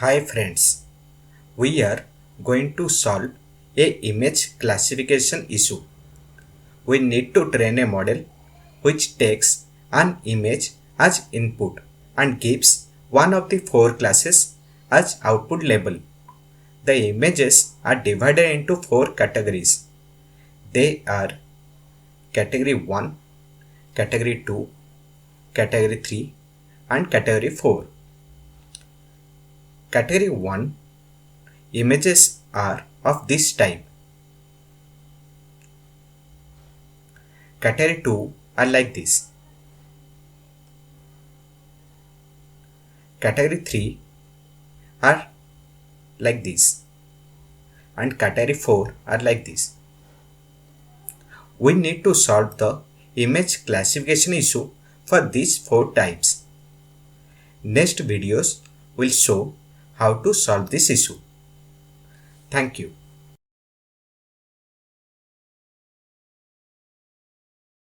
Hi friends, we are going to solve a image classification issue. We need to train a model which takes an image as input and gives one of the four classes as output label. The images are divided into four categories. They are category 1, category 2, category 3 and category 4. Category 1 images are of this type. Category 2 are like this. Category 3 are like this. And category 4 are like this. We need to solve the image classification issue for these four types. Next videos will show how to solve this issue. Thank you.